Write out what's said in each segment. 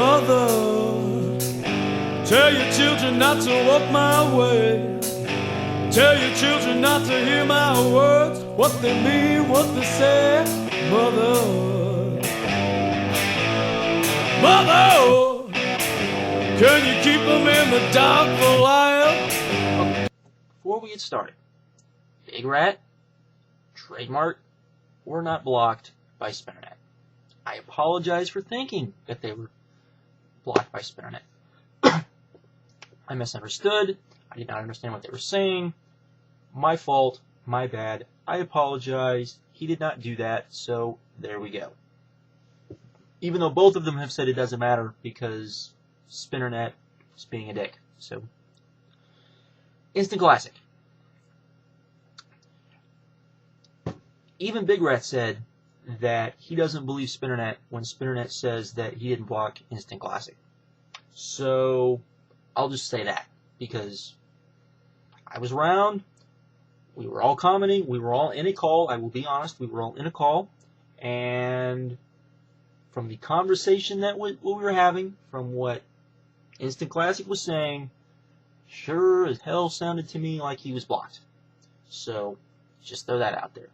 Mother, tell your children not to walk my way. Tell your children not to hear my words, what they mean, what they say. Mother, Mother, can you keep them in the dark for a while? Okay, before we get started, Big Rat, trademark, were not blocked by Spinnernet. I apologize for thinking that they were blocked by Spinnernet. I misunderstood. I did not understand what they were saying. My fault. My bad. I apologize. He did not do that, so there we go. Even though both of them have said it doesn't matter because Spinnernet is being a dick. So, instant classic. Even Big Rat said that he doesn't believe Spinnernet when Spinnernet says that he didn't block Instant Classic. So, I'll just say that, because I was around, we were all commenting, we were all in a call, I will be honest, we were all in a call, and from the conversation that we were having, from what Instant Classic was saying, sure as hell sounded to me like he was blocked. So, just throw that out there.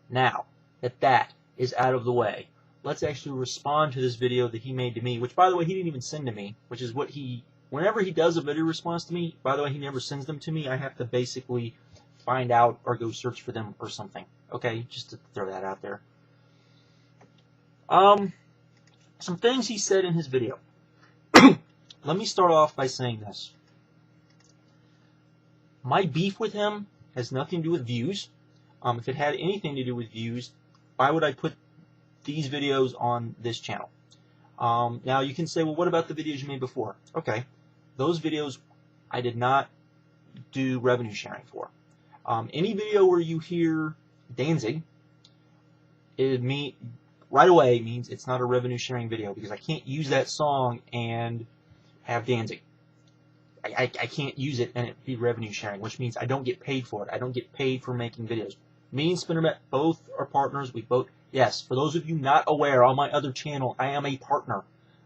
Now, that is out of the way, let's actually respond to this video that he made to me, which, by the way, he didn't even send to me, which is what whenever he does a video response to me, by the way, he never sends them to me. I have to basically find out or go search for them or something. Okay, just to throw that out there. Some things he said in his video. Let me start off by saying this. My beef with him has nothing to do with views. If it had anything to do with views, why would I put these videos on this channel? Now you can say, well, what about the videos you made before? Okay, those videos I did not do revenue sharing for. Any video where you hear Danzig, right away means it's not a revenue sharing video, because I can't use that song and have Danzig. I can't use it and it be revenue sharing, which means I don't get paid for it. I don't get paid for making videos. Me and Spinnernet both are partners. We both, yes, for those of you not aware, on my other channel, I am a partner.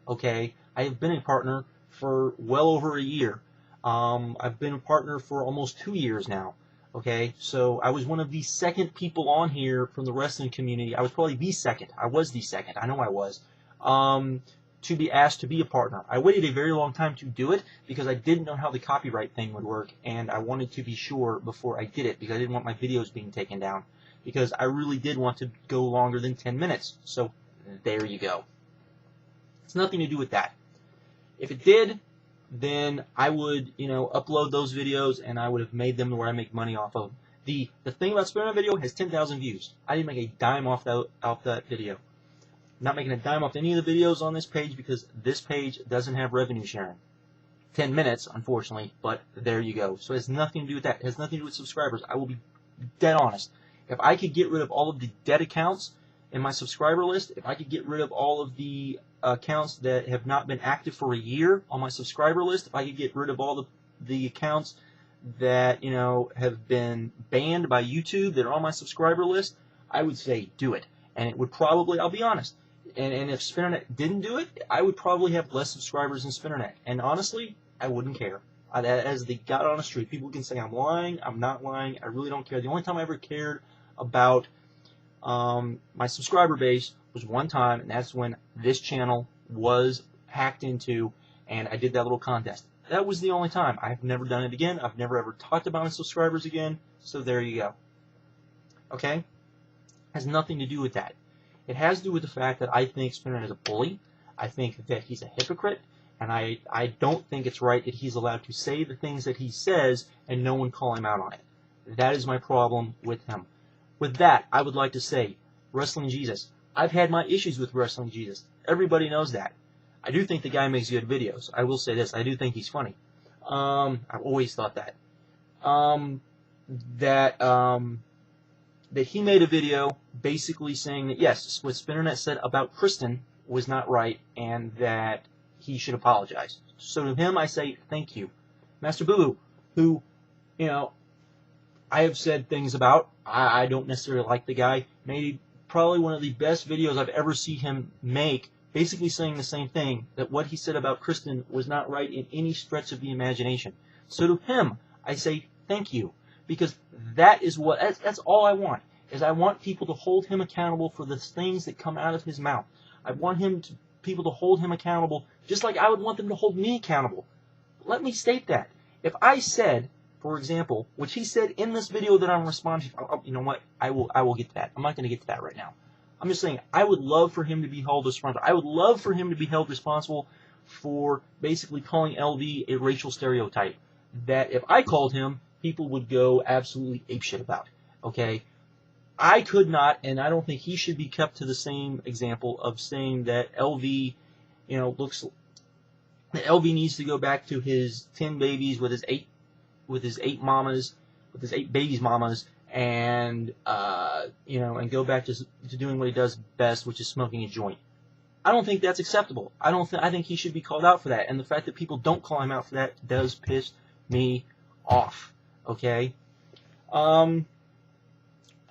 Okay, I have been a partner for well over a year. I've been a partner for almost 2 years now. Okay, so I was one of the second people on here from the wrestling community. I was probably the second. I was the second. I know I was. To be asked to be a partner. I waited a very long time to do it because I didn't know how the copyright thing would work, and I wanted to be sure before I did it because I didn't want my videos being taken down, because I really did want to go longer than 10 minutes. So there you go. It's nothing to do with that. If it did, then I would, upload those videos and I would have made them to where I make money off of them. The thing about Spinnernet video has 10,000 views. I didn't make a dime off that video. I'm not making a dime off any of the videos on this page because this page doesn't have revenue sharing. 10 minutes, unfortunately, but there you go. So it has nothing to do with that. It has nothing to do with subscribers. I will be dead honest. If I could get rid of all of the dead accounts in my subscriber list, if I could get rid of all of the accounts that have not been active for a year on my subscriber list, if I could get rid of all the accounts that, have been banned by YouTube that are on my subscriber list, I would say do it. And it would probably, I'll be honest, and if Spinnernet didn't do it, I would probably have less subscribers than Spinnernet. And honestly, I wouldn't care. As the God honest truth, people can say I'm lying, I'm not lying, I really don't care. The only time I ever cared about my subscriber base was one time, and that's when this channel was hacked into, and I did that little contest. That was the only time. I've never done it again. I've never ever talked about my subscribers again, so there you go. Okay? Has nothing to do with that. It has to do with the fact that I think Spinnernet is a bully. I think that he's a hypocrite, and I don't think it's right that he's allowed to say the things that he says and no one call him out on it. That is my problem with him. With that, I would like to say, Wrestling Jesus. I've had my issues with Wrestling Jesus. Everybody knows that. I do think the guy makes good videos. I will say this. I do think he's funny. I've always thought that. That he made a video basically saying that, yes, what Spinnernet said about Kristen was not right and that he should apologize. So to him, I say thank you. Master Boo, who, I have said things about. I don't necessarily like the guy. Made probably one of the best videos I've ever seen him make basically saying the same thing, that what he said about Kristen was not right in any stretch of the imagination. So to him, I say thank you, because that's all I want, is I want people to hold him accountable for the things that come out of his mouth. I want people to hold him accountable just like I would want them to hold me accountable. Let me state that. If I said, for example, which he said in this video that I'm responding to, you know what, I will get to that. I'm not going to get to that right now. I'm just saying, I would love for him to be held responsible. I would love for him to be held responsible for basically calling LV a racial stereotype that if I called him, people would go absolutely apeshit about. Okay? I could not, and I don't think he should be kept to the same example of saying that LV, that LV needs to go back to his 10 babies with his eight babies mamas, and and go back to doing what he does best, which is smoking a joint. I don't think that's acceptable. I think he should be called out for that, and the fact that people don't call him out for that does piss me off. Okay.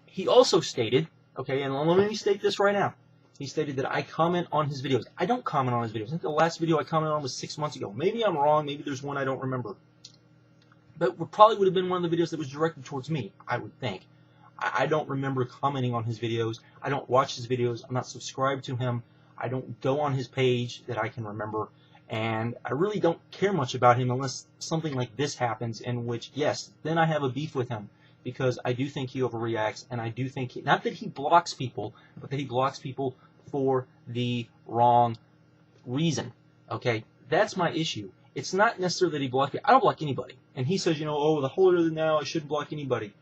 He also stated, okay, and let me state this right now. He stated that I comment on his videos. I don't comment on his videos. I think the last video I commented on was 6 months ago. Maybe I'm wrong. Maybe there's one I don't remember. But it probably would have been one of the videos that was directed towards me, I would think. I don't remember commenting on his videos. I don't watch his videos. I'm not subscribed to him. I don't go on his page that I can remember. And I really don't care much about him unless something like this happens, in which, yes, then I have a beef with him. Because I do think he overreacts, and I do think, not that he blocks people, but that he blocks people for the wrong reason. Okay? That's my issue. It's not necessarily that he blocks people. I don't block anybody. And he says, the holier than thou, I shouldn't block anybody.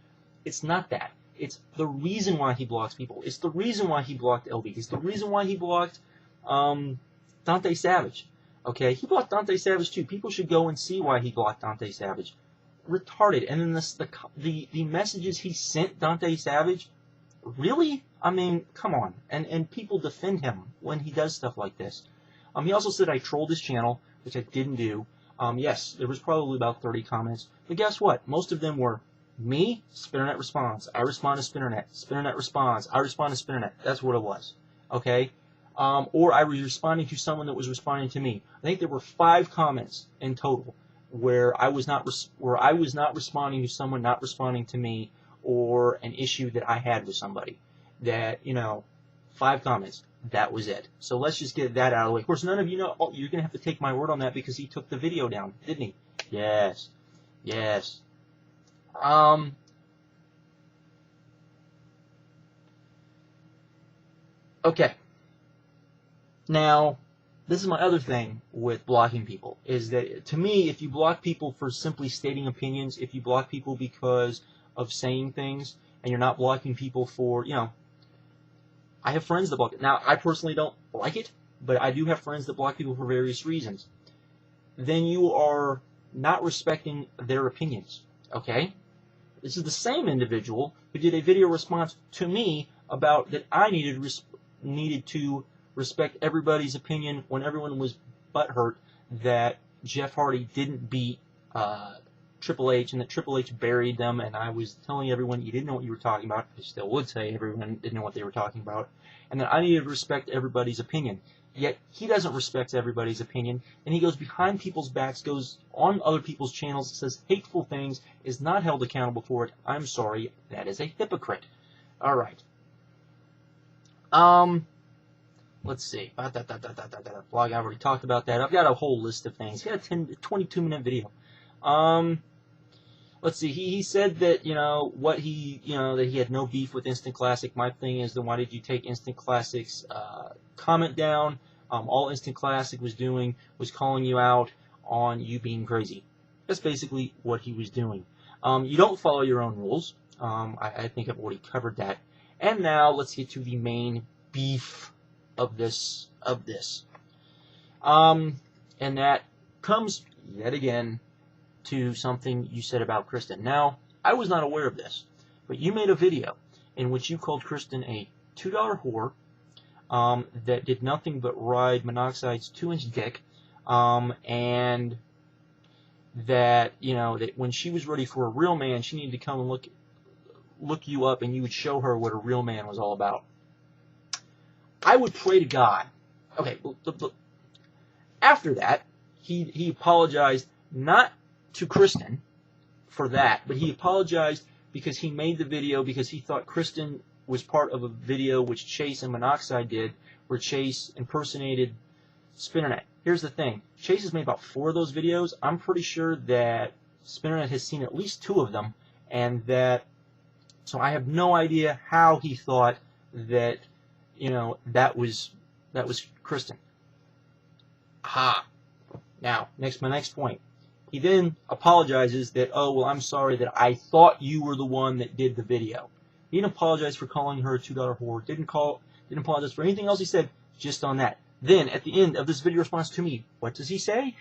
It's not that. It's the reason why he blocks people. It's the reason why he blocked LB. It's the reason why he blocked Dante Savage. Okay? He blocked Dante Savage too. People should go and see why he blocked Dante Savage. Retarded. And then the messages he sent Dante Savage, really? I mean, come on. And people defend him when he does stuff like this. He also said I trolled his channel, which I didn't do. Yes, there was probably about 30 comments. But guess what? Most of them were me, Spinnernet responds. I respond to Spinnernet. Spinnernet responds. I respond to Spinnernet. That's what it was. Okay? Or I was responding to someone that was responding to me. I think there were 5 comments in total where I was not responding to someone not responding to me, or an issue that I had with somebody. That, 5 comments. That was it. So let's just get that out of the way. Of course, none of you know. Oh, you're gonna have to take my word on that because he took the video down, didn't he? Yes. Yes. Okay. Now, this is my other thing with blocking people, is that, to me, if you block people for simply stating opinions, if you block people because of saying things, and you're not blocking people for, I have friends that block it. Now, I personally don't like it, but I do have friends that block people for various reasons. Then you are not respecting their opinions, okay? This is the same individual who did a video response to me about that I needed to respect everybody's opinion when everyone was butthurt that Jeff Hardy didn't beat Triple H, and that Triple H buried them, and I was telling everyone you didn't know what you were talking about. I still would say everyone didn't know what they were talking about, and that I needed to respect everybody's opinion. Yet he doesn't respect everybody's opinion, and he goes behind people's backs, goes on other people's channels, says hateful things, is not held accountable for it. I'm sorry, that is a hypocrite. All right. Let's see. Blog, I already talked about that. I've got a whole list of things. He had a 22-minute video. Let's see. He said that, that he had no beef with Instant Classic. My thing is, then why did you take Instant Classic's comment down? All Instant Classic was doing was calling you out on you being crazy. That's basically what he was doing. You don't follow your own rules. I think I've already covered that. And now let's get to the main beef of this. And that comes yet again to something you said about Kristen. Now, I was not aware of this, but you made a video in which you called Kristen a $2 whore that did nothing but ride Monoxide's 2-inch dick, and that, that when she was ready for a real man, she needed to come and look you up, and you would show her what a real man was all about. I would pray to God, Okay, after that, he apologized not to Kristen for that, but he apologized because he made the video because he thought Kristen was part of a video which Chase and Monoxide did, where Chase impersonated Spinnernet. Here's the thing. Chase has made about 4 of those videos. I'm pretty sure that Spinnernet has seen at least 2 of them, and that, so I have no idea how he thought that, that was Kristen. Aha. Now, my next point. He then apologizes that, oh, well, I'm sorry that I thought you were the one that did the video. He didn't apologize for calling her a $2 whore. Didn't apologize for anything else he said, just on that. Then, at the end of this video response to me, what does he say?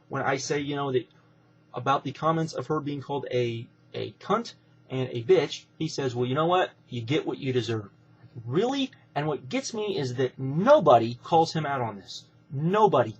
When I say, that about the comments of her being called a cunt and a bitch, he says, well, you know what? You get what you deserve. Really? And what gets me is that nobody calls him out on this. Nobody.